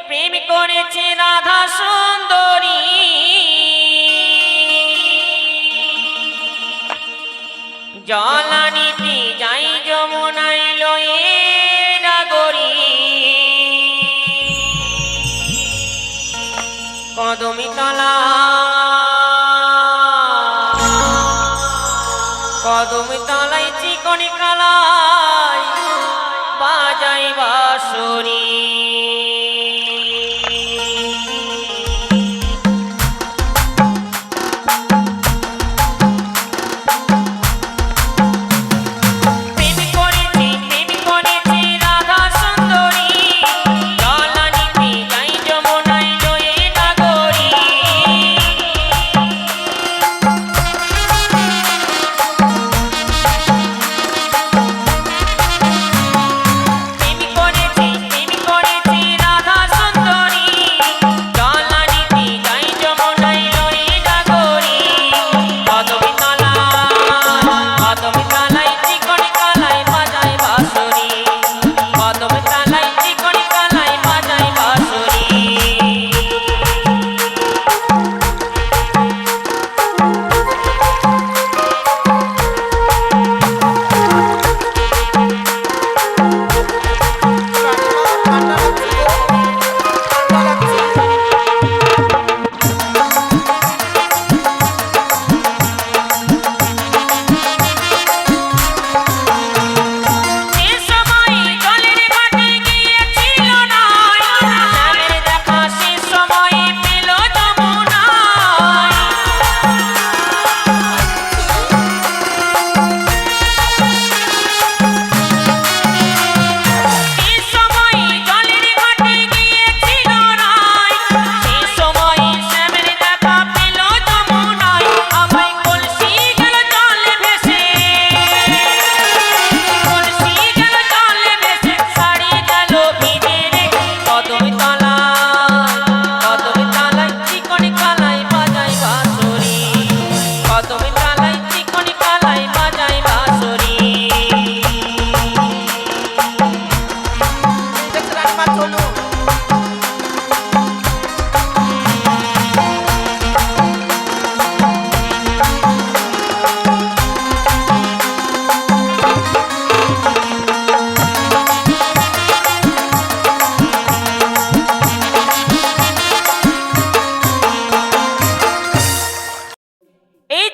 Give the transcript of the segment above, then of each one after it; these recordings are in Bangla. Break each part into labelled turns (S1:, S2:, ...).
S1: প্রেম করেছে রাধা সুন্দরী, জল আনিতে যাই যমুনায় লয়ে ডাগরি, কদমী তলা কদমী তলায় চিকনি কালাই বাজাই বাঁশরি।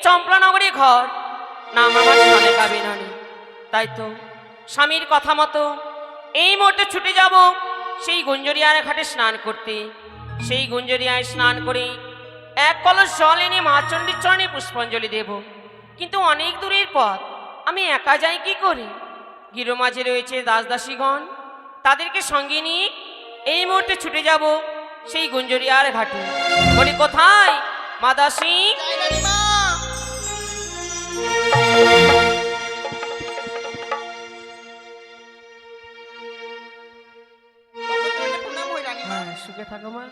S1: চম্পলানগরী ঘর নাম আমার স্বামী কাবিনী, তাই তো স্বামীর কথা মতো এই মুহূর্তে ছুটে যাব সেই গুঞ্জরিয়ার ঘাটে স্নান করতে। সেই গুঞ্জরিয়ায় স্নান করে এক কলস জল এনে মা চণ্ডীর চরণে পুষ্পাঞ্জলি দেব। কিন্তু অনেক দূরের পথ, আমি একা যাই কি করে? গিরো মাঝে রয়েছে দাসদাসীগণ, তাদেরকে সঙ্গে নিয়ে এই মুহূর্তে ছুটে যাব সেই গুঞ্জরিয়ার ঘাটে। বলি কোথায় মা দাসী? সুখে থাকো মা,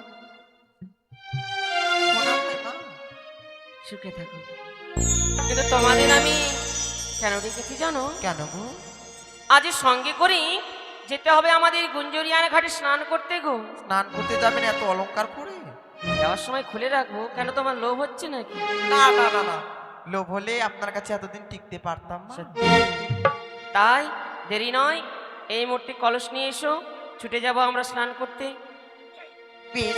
S1: সুখে থাকো। কিন্তু তোমাদের আমি কেন রেখেছি জানো?
S2: কেন গো?
S1: আজ সঙ্গে করে যেতে হবে আমাদের গুঞ্জরিয়ার ঘাটে স্নান করতে গো।
S2: স্নান করতে যাবেন এত অলংকার করে?
S1: যাওয়ার সময় খুলে রাখবো, কেন তোমার লোভ হচ্ছে নাকি?
S2: না না না না, লোভ হলে আপনার কাছে এতদিন টিকতে পারতাম না।
S1: তাই দেরি নয়, এই মুহূর্তে কলস নিয়ে এসো, ছুটে যাব আমরা স্নান করতে।
S2: বেশ,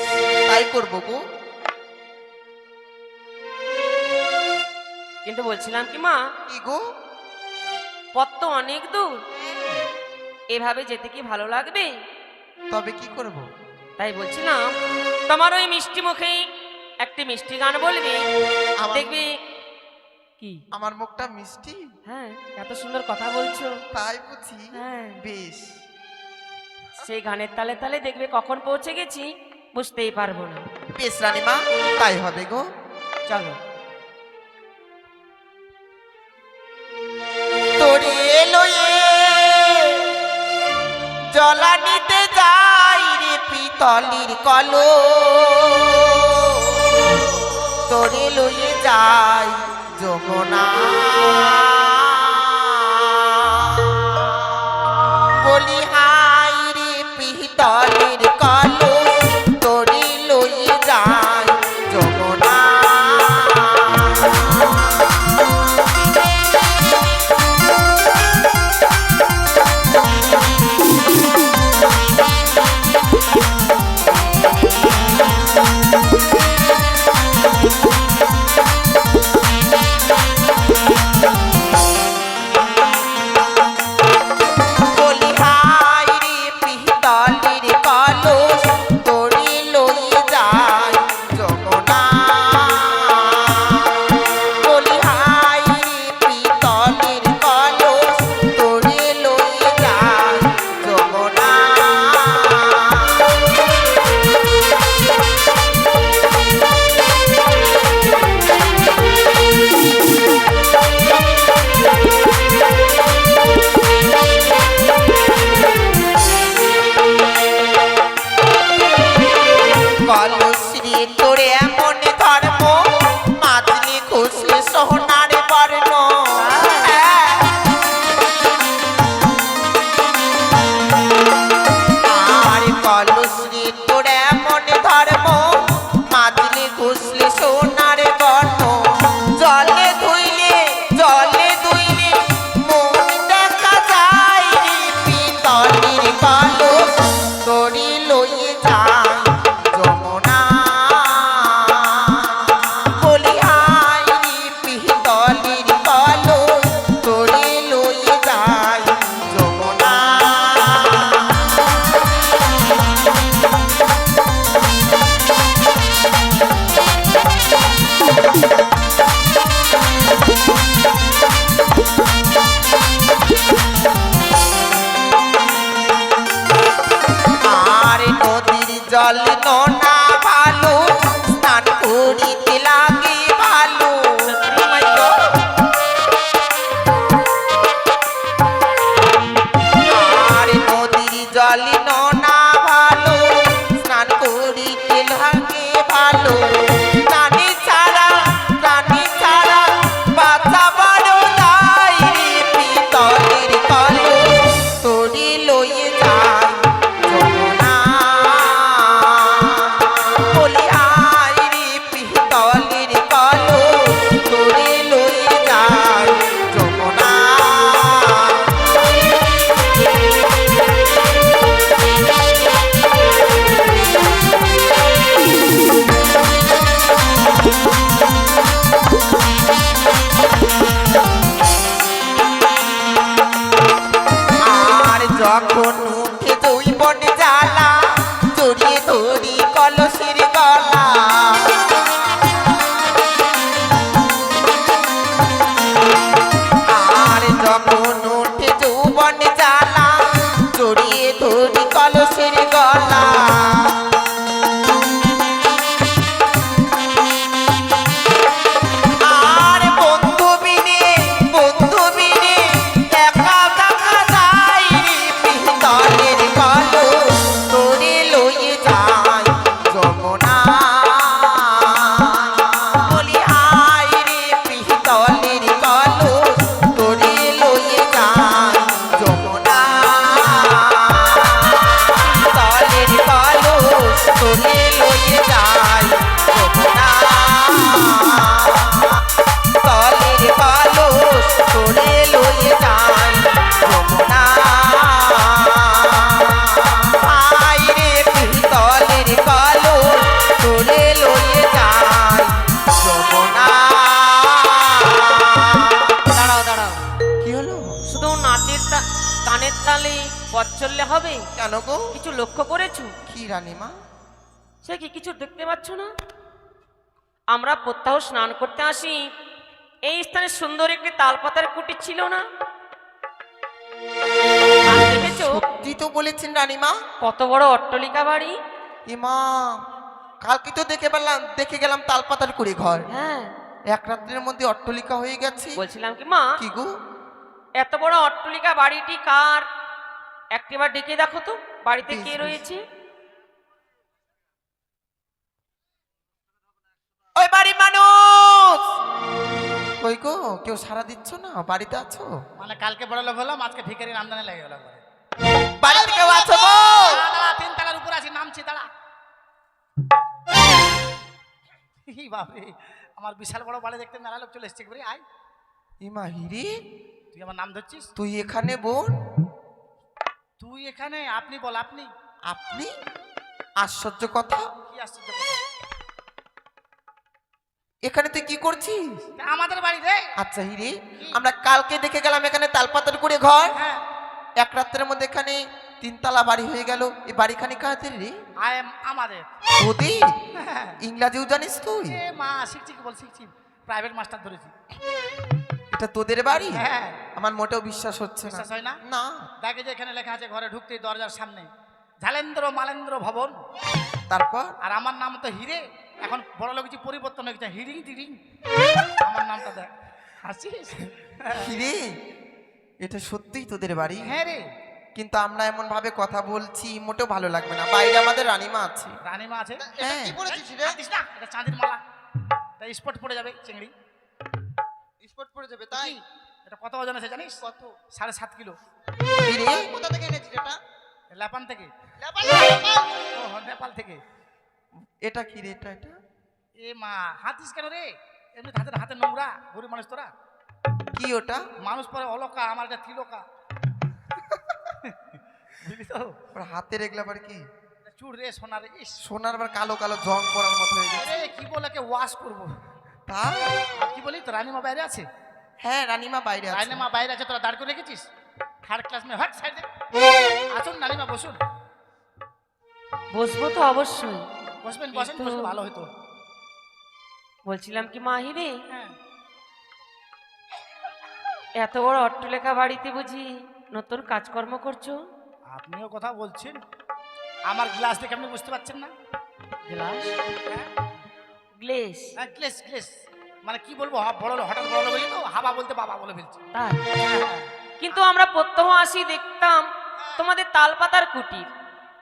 S2: তাই করবো গো।
S1: কিন্তু বলছিলাম কি মা,
S2: কি গো?
S1: পথ তো অনেক দূর, এভাবে যেতে কি ভালো লাগবে?
S2: তবে কি করব?
S1: তাই বলছিলাম তোমার ওই মিষ্টি মুখে একটি মিষ্টি গান বলবে, দেখবে কি
S2: আমার মুখটা মিষ্টি?
S1: হ্যাঁ, এত সুন্দর কথা বলছো।
S2: তাই বুঝি?
S1: হ্যাঁ,
S2: বেশ।
S1: সেই গানের তালে তালে দেখবে কখন পৌঁছে গেছি বুঝতেই পারবো না।
S2: বেশ রানীমা, তাই হবে গো।
S1: চলো।
S2: তোরে লয়ে জলা নিতে যাই রে পিতলির কলো, তোরে লয়ে যাই যমুনা, বলি হাই রে পিতলির কলো। কলশ্রী তোরে এমন ধর্ম মাদলি খুশি সোনারে বর্ণ আর কলশ্রী তোরে এমন ধর্ম মাদলি খুশি সোনারে বর্ণ জলে ধুইলে মন দেখা যায় রে পিতলের কলস তোরি লইয়ে যায় যমুনা বলি আয় রে পিতলের কলস তোরি লইয়ে যায় যমুনা আর নদীর জল নোনা ভালো স্নান করিতে লাগে ভালো আর নদীর জল নোনা ভালো স্নান করিতে লাগে ভালো প্রাণী ছাড়া বাঁচা বড় দায় রে পিতলের কলস তোরে লইয়ে যায় যমুনা বলি আয় রে পিতলের কলস তোরে লইয়ে যায় যমুনা আর যখন উঠে জৈবন জ্বালা জড়িয়ে ধরি কলসের গলা আর যখন উঠে যৌবন জ্বালা জড়িয়ে ধরি কলসের গলা আর বন্ধু বিনে একা দেখা যায় রে পিতলের কলস তোরে লইয়ে যায় যমুনা বলি আয় রে পিতলের কলস তোরে লইয়ে যায় যমুনা পিতলের কলস তোরে লইয়ে যায় যমুনা তলের কলস তোরে লইয়ে যায় যমুনা আয় রে পিতলের কলস তোরে লইয়ে যায় যমুনা
S1: দাঁড়াও
S2: কি হলো
S1: শুধু নাচের গানের তালে পথ চললে হবে?
S2: কেন গো
S1: কিছু লক্ষ্য করেছো?
S2: কি রানীমা
S1: সে কি কিছু দেখতে পাচ্ছ না? আমরা প্রত্যাহ স্নান করতে আসি, এই স্থানে সুন্দর একটি তালপাতার কুটির ছিল না? আর দেখেছো
S2: সত্যি তো বলেছেন রানীমা
S1: কত বড় অট্টালিকা বাড়ি?
S2: ইমা কালকে তো দেখে গেলাম তালপাতার কুড়ি ঘর
S1: হ্যাঁ,
S2: এক রাত্রের মধ্যে অট্টালিকা হয়ে গেছে
S1: বলছিলাম কি মা,
S2: কি গো
S1: এত বড় অট্টালিকা বাড়িটি কার? একটিবার ডেকে দেখো তো বাড়িতে কে
S2: বেশ।
S1: রয়েছে।
S2: ওই বাড়ির মানুষ কই গো কেউ সারা দিচ্ছ না? বাড়িতে আছো?
S3: মানে কালকে বড় লোক হলাম, আজকে ভিখারির আমদানি লেগে গেল।
S2: বাড়িতে কেউ আছো গো?
S3: দাঁড়া, 3 তলার উপর আছি, নামছি, দাঁড়া। বাপরে, আমার বিশাল বড় বাড়ি দেখতে মেলা লোক চলে এসছে। আয়,
S2: ইমা হিরি
S3: তুই আমার নাম ধরছিস?
S2: তুই এখানে বোন?
S3: তুই এখানে? আপনি বল, আপনি।
S2: আপনি? আশ্চর্য কথা,
S3: কি আশ্চর্য কথা!
S2: এখানে তুই কি করছিস?
S3: আমাদের বাড়ি রে।
S2: আচ্ছা হিরি, আমরা কালকে দেখে গেলাম এখানে তালপাতার করে ঘর,
S3: হ্যাঁ,
S2: এক রাত্রের মধ্যে এখানে 3 তলা বাড়ি হয়ে গেল। এই বাড়িখানি কাদের রে?
S3: আই এম আমাদের।
S2: তোদি ইংরাজিও জানিস তুই?
S3: এ মা, শিখছি, কি বল, শিখছি, প্রাইভেট মাস্টার ধরেছি।
S2: এটা তোদের বাড়ি?
S3: হ্যাঁ।
S2: আমার মোটেও বিশ্বাস হচ্ছে না।
S3: বিশ্বাস হয় না?
S2: না।
S3: দেখে যে এখানে লেখা আছে ঘরে ঢুকতেই দরজার সামনে ঝালেন্দ্র মালেন্দ্র ভবন,
S2: তারপর
S3: আর আমার নাম তো হিরে। এখন বড় লোক কিছু পরিবর্তন হয়ে গেছে, হিরিং টিরিং। আমার নামটা দেখ, হাসিস?
S2: হিরে এটা সত্যিই তোদের বাড়ি?
S3: হ্যাঁ রে।
S2: কিন্তু আমরা এমন ভাবে কথা বলছি মোটেও ভালো লাগবে না। বাইরে আমাদের রানীমা আছে।
S3: রানীমা আছে।
S2: হ্যাঁ।
S4: কি পড়েছিস রে?
S3: হাত দিস না, এটা চাঁদির মালা। এটা স্পট পড়ে যাবে চিংড়ি।
S4: স্পট পড়ে যাবে তাই?
S3: কি? এটা কত ওজন আছে জানিস?
S4: কত?
S3: 7.5 কিলো।
S2: কি রে?
S4: কোথা থেকে এনেছিস এটা?
S3: লাপান থেকে।
S4: নেপাল নেপাল।
S3: ও নেপাল থেকে।
S2: এটা কি রে? এটা
S3: এ মা, হাত দিস কেন রে? এমনি হাতের হাতে নোংরা, গরিব মানুষ তোরা।
S2: কি ওটা?
S3: মানুষ পরে অলকা, আমার এটা তিলকা। বুঝলি তো?
S2: ওর হাতের এগুলা আবার কি?
S3: এটা চুড় রে, সোনার। ইস
S2: সোনার আবার কালো কালো জং পড়ার মতো হয়ে গেছে।
S3: আরে কি বলে কে ওয়াশ করবো?
S2: তাই?
S3: আর কি বলি তো, রানীমা বাইরে আছে।
S2: হ্যাঁ, রানীমা বাইরে আছে।
S3: রানীমা বাইরে আছে, তোরা দাঁড় করে রেখেছিস। থার্ড ক্লাস মে, হাট সাইড দে। আসুন রানীমা বসুন।
S1: বসবো তো অবশ্যই।
S3: বসবেন বসেন,
S1: কিন্তু-
S3: বসলে ভালো হতো।
S1: বলছিলাম কি মাহিরে,
S3: হ্যাঁ।
S1: এত বড় অট্টলেখা বাড়িতে বুঝি নতুন কাজকর্ম করছো?
S3: আপনিও কথা বলছেন, আমার গ্লাস দেখে আপনি বুঝতে পারছেন না?
S1: গ্লাস?
S3: হ্যাঁ,
S1: গ্লেস?
S3: হ্যাঁ, গ্লাস গ্লাস। মানে কি বলবো, বড় হঠাৎ বড় বলি তো হাবা বলতে বাবা বলে ফেলছি।
S1: তাই?
S3: হ্যাঁ।
S1: কিন্তু আমরা প্রত্যহ আসি দেখতাম তোমাদের তালপাতার কুটির,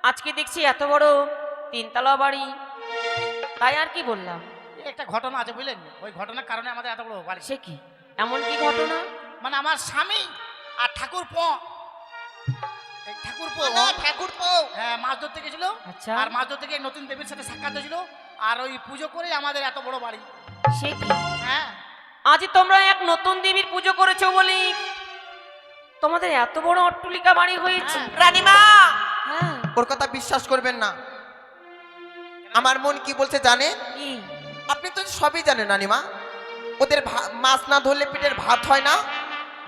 S1: আজকে দেখছি এত বড় 3 তলা বাড়ি, তাই আর কি বললাম।
S3: এই একটা ঘটনা আছে বুঝলেন, ওই ঘটনার কারণে আমাদের এত বড় বাড়ি।
S1: সে কি এমন কি ঘটনা?
S3: মানে আমার স্বামী আর ঠাকুর এই ঠাকুর
S4: না ঠাকুর পো।
S3: হ্যাঁ, মাছ ধরতে গেছিল।
S1: আচ্ছা।
S3: আর মাছ ধরতে গিয়ে নতুন দেবীর সাথে সাক্ষাৎ হয়েছিল, আর ওই পুজো করে আমাদের এত বড় বাড়ি।
S1: সে কি
S3: হ্যাঁ,
S1: আজ তোমরা এক নতুন দেবীর পুজো করেছো বলি তোমাদের এত বড় অট্টলিকা বাড়ি হয়েছে?
S3: হ্যাঁ।
S2: রানীমা,
S1: হ্যাঁ।
S2: ওর কথা বিশ্বাস করবেন না। আমার মন কি বলছে জানে?
S1: কি?
S2: আপনি তো সবই জানেন রানীমা। ওদের মাছ না ধরলে পেটের ভাত হয় না।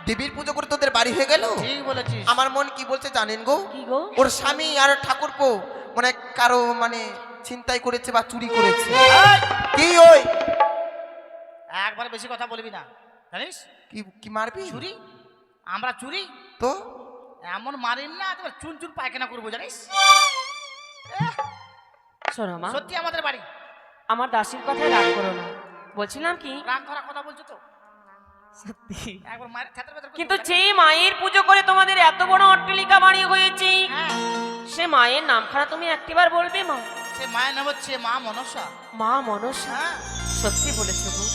S2: দেবীর পুজো করে তোদের বাড়ি হয়ে গেল।
S3: ঠিক বলেছিস।
S2: আমার মন কি বলছে জানেন গো?
S1: কি গো?
S2: ওর স্বামী আর ঠাকুরপো মানে কারো মানে ছিনতাই করেছে বা চুরি করেছে।
S3: এই,
S2: কি ওই?
S3: একবার বেশি কথা বলবি না, জানিস?
S2: কি কি মারবি?
S3: চুরি? আমরা চুরি
S2: তো
S3: এমন মারিম না, তোমার চুন চুন পায়খানা করবো, জানিস?
S1: শোনো মা,
S3: সত্যি আমাদের বাড়ি।
S1: আমার দাসীর কথায় রাগ করো না। বলছিলাম কি,
S3: রাগ ধরা কথা বলছো তো,
S1: সত্যি
S3: একবার মায়ের ছাত্র ছাত্র
S1: কিন্তু যে মায়ের পুজো করে তোমাদের এত বড় অট্টলিকা বাড়ি হয়েছে,
S3: হ্যাঁ,
S1: সে মায়ের নামখানা তুমি একটিবার বলবে মা?
S3: সে মায়ের নাম হচ্ছে মা মনসা।
S1: মা মনসা?
S3: হ্যাঁ,
S1: সত্যি বলেছো গো।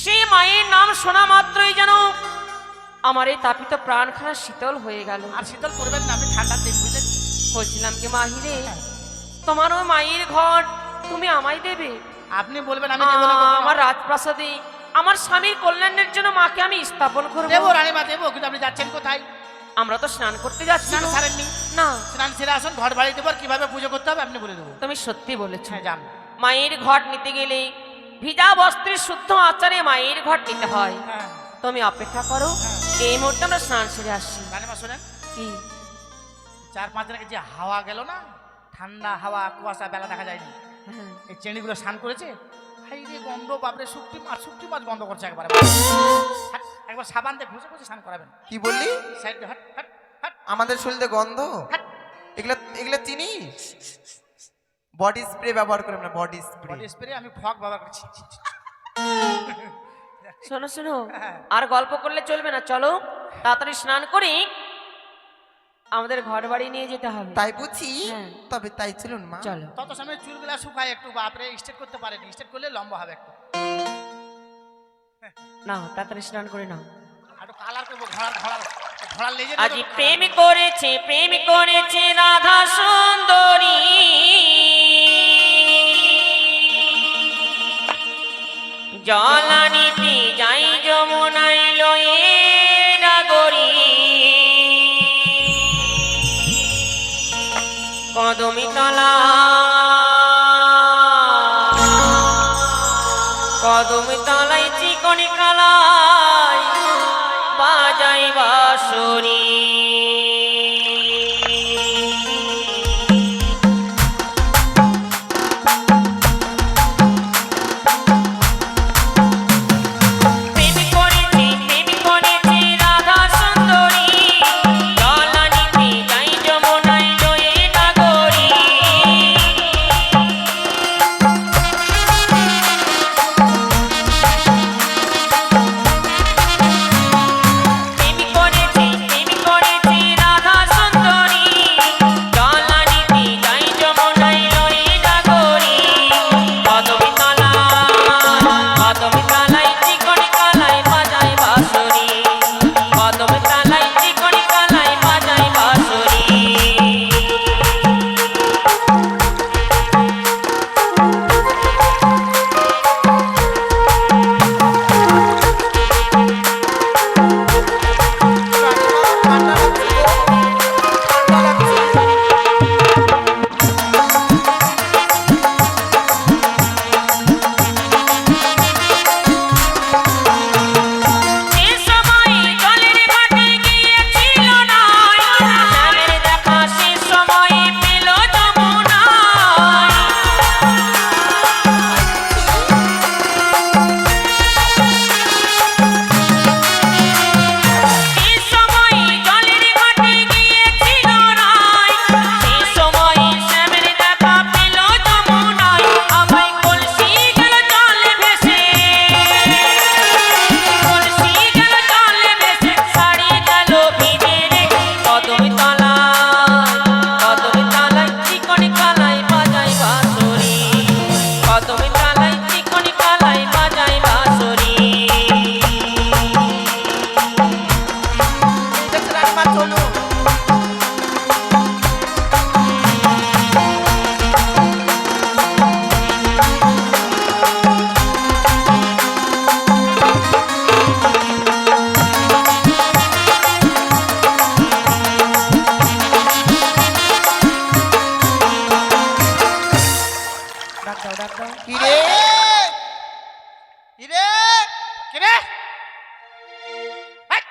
S1: সেই মায়ের নাম শোনা মাত্রই যেন আমার এই তাপিত প্রাণখানা শীতল হয়ে গেল।
S3: আর শীতল করবেন না, আপনি ঠান্ডার দিন বুঝলেন।
S1: বলছিলাম কি মাহিরে, তোমার ওই মায়ের ঘর তুমি আমায় দেবে?
S3: আপনি বলবেন, আমি দেবো না।
S1: আমার রাজপ্রাসাদে আমার স্বামীর কল্যাণের জন্য মাকে আমি স্থাপন করবো।
S3: দেবো রানীমা, দেবো, কিন্তু আপনি যাচ্ছেন কোথায়?
S1: আমরা তো স্নান করতে যাচ্ছি।
S3: স্নান সারেননি?
S1: না,
S3: স্নান সেরে আসুন, ঘর বাড়ি দেবো, আর কিভাবে পুজো করতে হবে আপনি বলে দেবো।
S1: তুমি সত্যি বলেছো।
S3: হ্যাঁ, যান।
S1: মায়ের ঘট নিতে গেলে ভিজা বস্ত্রের শুদ্ধ আচারে মায়ের ঘট নিতে হয়।
S3: হ্যাঁ,
S1: তুমি অপেক্ষা করো, এই মুহূর্তে আমরা স্নান সেরে আসছি।
S3: রানীমা শোনেন,
S1: কি?
S3: 4-5 দিন আগে যে হাওয়া গেল না, ঠান্ডা হাওয়া, কুয়াশা, বেলা দেখা যায়নি,
S1: হ্যাঁ।
S3: এই চেনিগুলো স্নান করেছে, হাই রে গন্ধ, বাপরে, শুকটি মাছ গন্ধ করছে একবারে। হাট, একবার সাবান দিয়ে ঘুষে ঘুষে স্নান করাবেন।
S2: কি বললি?
S3: সাইড দিয়ে হাট হাট হাট
S2: আমাদের শরীরে গন্ধ?
S3: হাট।
S2: এগুলা এগুলা চিনি। বডি স্প্রে ব্যবহার করে আমরা, বডি স্প্রে।
S3: বডি স্প্রে আমি ফগ ব্যবহার করছি।
S1: শোনো শোনো,
S3: হ্যাঁ।
S1: আর গল্প করলে চলবে না, চলো তাড়াতাড়ি স্নান করে আমাদের ঘর বাড়ি নিয়ে যেতে হবে।
S2: তাই বুঝি?
S1: হ্যাঁ।
S2: তবে তাই চলুন মা।
S1: চলো।
S3: তত সময় চুলগুলা শুকায় একটু, বাপরে, স্ট্রেট করতে পারেনি, স্ট্রেট করলে লম্বা হবে একটু।
S1: নাও তাড়াতাড়ি স্নান করে নাও।
S3: একটু কালার করবো, ঘোড়ার লেজে
S1: আজ প্রেম করেছে রাধা সুন্দরী, জলানিতে যাই যমুনাই লয়ে ডাগরি, কদমি তলা কদমি তলায় চিকনি কালাই বাজাই বাঁশরি। দাও ডাক দাও।
S2: কি রে
S4: হিরে
S3: কে রে হেই!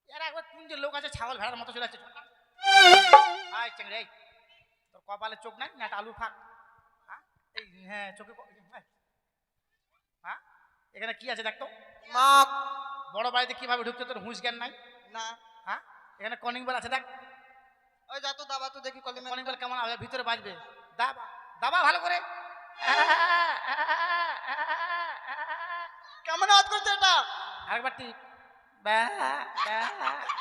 S3: এরা একবার কোন যে লোক আছে ছাগল ভেড়ার মতো চলে আসছে আয় চেংড়ি এই তোর কপালে চোখ নাই না একটা আলু ফাঁক হ্যাঁ এই হ্যাঁ চোখে হ্যাঁ এখানে কি আছে দেখতো
S2: মা
S3: বড় বাড়িতে কিভাবে ঢুকতে তোর হুঁশ জ্ঞান নাই
S4: না
S3: হ্যাঁ এখানে কনিং বেল আছে দেখ
S4: ওই যা তো দাবা তো দেখি কলিমে
S3: কনিং বেল কেমন হবে ভিতরে বাজবে দাবা দাবা ভালো করে
S4: কেমন আওয়াজ করছে এটা
S3: আরেকবার টিপ ব্যা, ব্যা,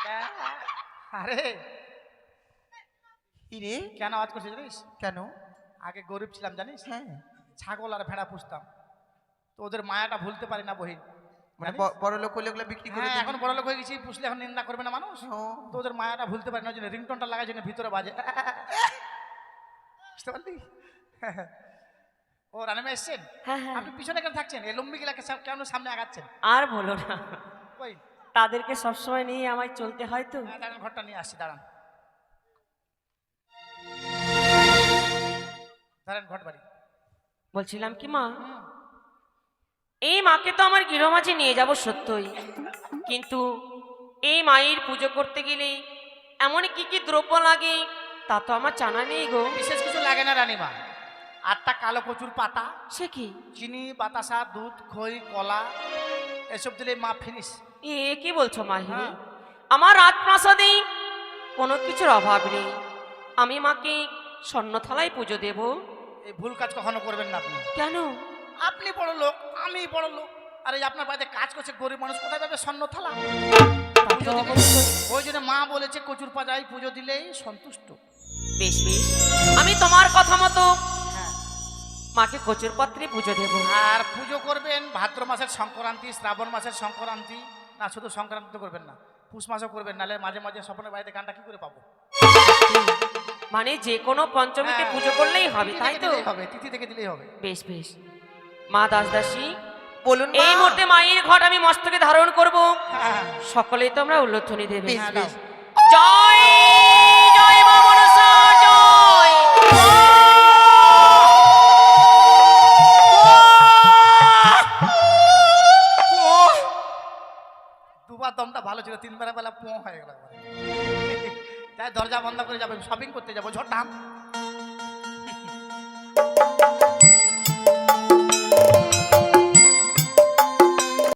S3: ব্যা। আরে
S2: কি রে
S3: কেন আওয়াজ করছিস জানিস
S2: কেন
S3: আগে গরিব ছিলাম জানিস
S2: হ্যাঁ
S3: ছাগল আর ভেড়া পুষতাম তো ওদের মায়াটা ভুলতে পারি না বহিন
S2: মানে
S3: জানিস?
S2: বড় লোক হলে ওগুলো বিক্রি করে
S3: হ্যাঁ
S2: দিবি?
S3: এখন বড় লোক হয়ে গেছি পুষলে এখন নিন্দা করবে না মানুষ
S2: ও,
S3: তো ওদের মায়াটা ভুলতে পারি না ওই জন্য রিংটোনটা লাগাই জন্য ভিতরে বাজে বুঝতে পারলি ও রানিমা এসছেন
S1: হ্যাঁ হ্যাঁ,
S3: আপনি পিছনে কেন থাকছেন এই লম্বি গিলাকে কেন সামনে আগাচ্ছেন
S1: আর বলো না,
S3: ওই
S1: তাদেরকে সবসময় নিয়ে আমায় চলতে হয় তো।
S3: হ্যাঁ, দাঁড়ান ঘরটা নিয়ে আসছি দাঁড়ান দাঁড়ান ঘট বাড়ি
S1: বলছিলাম কি মা, এই মাকে তো আমার গৃহমাঝে নিয়ে যাব সত্যই, কিন্তু এই মায়ের পুজো করতে গেলে এমন কি কি দ্রব্য লাগে তা তো আমার জানা নেই গো।
S3: বিশেষ কিছু লাগে না রানিমা 8টা কালো কচুর পাতা
S1: সে কি,
S3: চিনি বাতাসা দুধ খই কলা এসব দিলে মা ফিনিশ
S1: এ কি বলছো মাহি?
S3: হ্যাঁ।
S1: আমার রাজপ্রাসাদে কোনো কিছুর অভাব নেই, আমি মাকে স্বর্ণ থালায় পুজো দেব।
S3: এই ভুল কাজ কখনো করবেন না আপনি
S1: কেন?
S3: আপনি বড় লোক আমি বড় লোক আর এই আপনার বাড়িতে কাজ করছে গরিব মানুষ কোথায় পাবে স্বর্ণ থালা পুজো দিবে। ওই জন্য মা বলেছে কচুর পাতায় পুজো দিলেই সন্তুষ্ট
S1: বেশ বেশ, আমি তোমার কথা মতো
S3: হ্যাঁ
S1: মাকে কচুর পাত্রে পুজো দেব।
S3: আর পুজো করবেন ভাদ্র মাসের সংক্রান্তি শ্রাবণ মাসের সংক্রান্তি না শুধু সংক্রান্তি তো করবেন না পুষ মাসও করবেন নাহলে মাঝে মাঝে স্বপ্নের বাড়িতে গানটা কি করে পাবো
S1: মানে যে কোনো পঞ্চমীতে
S3: হ্যাঁ।
S1: পুজো করলেই হবে,
S3: তিথি
S1: তাই
S3: থেকে
S1: তো?
S3: দিলেই হবে তিথি থেকে দিলেই হবে
S1: বেশ বেশ, মা দাসদাসী,
S2: বলুন
S1: এই
S2: মা।
S1: মুহূর্তে মায়ের ঘট আমি মস্তকে ধারণ করব,
S3: হ্যাঁ
S1: সকলেই তোমরা উল্লধ্বনি দেবে।
S2: বেশ
S3: হ্যাঁ,
S2: বেশ
S1: জয় জয় মা মনসা জয়।
S3: দুবার দমটা ভালো ছিল তিনবার বেলা পো হয়ে গেল একবারে। তাই দরজা বন্ধ করে যাবো শপিং করতে যাবো ঝটাম